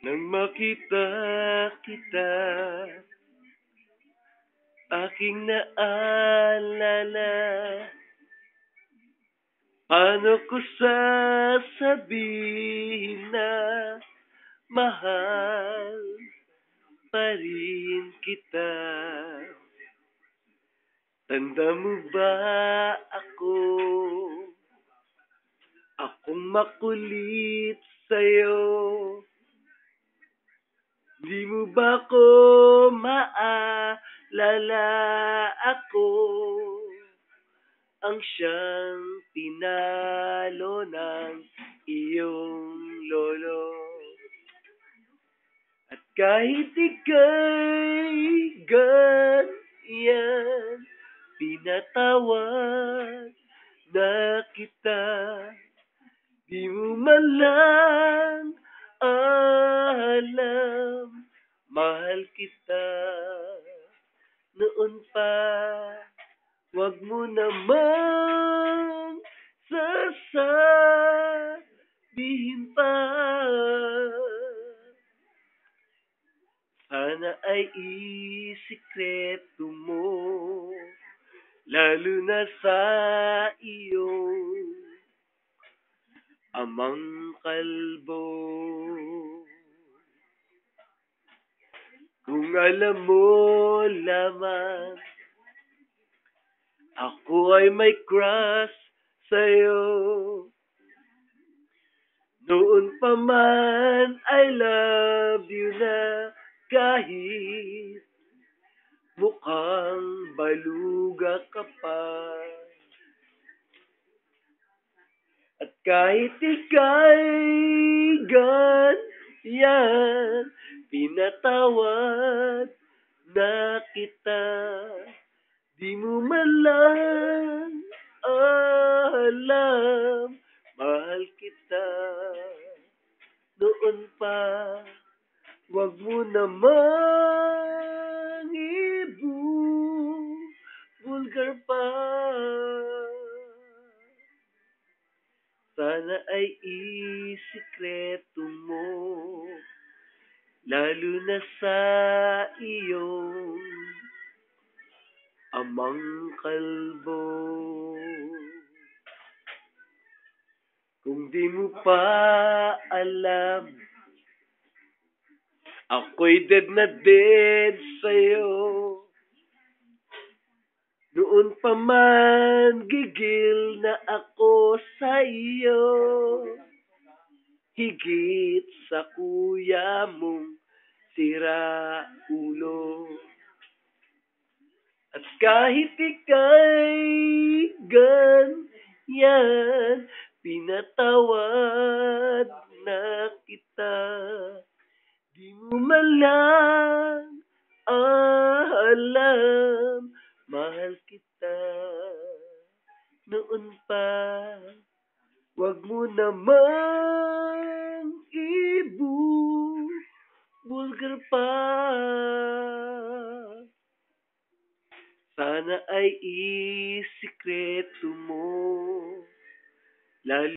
Nang makita kita, aking naalala, paano ko sasabihin na mahal pa rin kita? Tanda mo ba ako? Akong makulit sa'yo. Di mo ba ko maalala? Ako ang siyang tinalo ng iyong lolo. At kahit ika'y ganyan, pinatawad na kita. Di mo man lang alam, mahal kita noon pa. Wag mo namang sasabihin pa. Sana ay isikreto mo, lalo na sa iyong amang kalbo. Kung alam mo lamang, ako ay may crush sa'yo. Noon pa man, I love you na kahit mukhang baluga ka pa. At kahit ika'y ganyan, pinatawad na kita. Di mo man lang alam, mahal kita noon pa. Wag mo namang ibubulgar pa. Sana ay isikreto mo, lalo na sa iyong amang kalbo. Kung di mo pa alam, ako'y dead na dead sa'yo. Noon pa man, gigil na ako sa iyo. Higit sa kuya mong sira ulo. At kahit ika'y ganyan, pinatawad na kita. Di mo man lang alam, mahal kita noon pa. Wag mo namang ibubulgar pa. Sana ay isikreto mo, lalo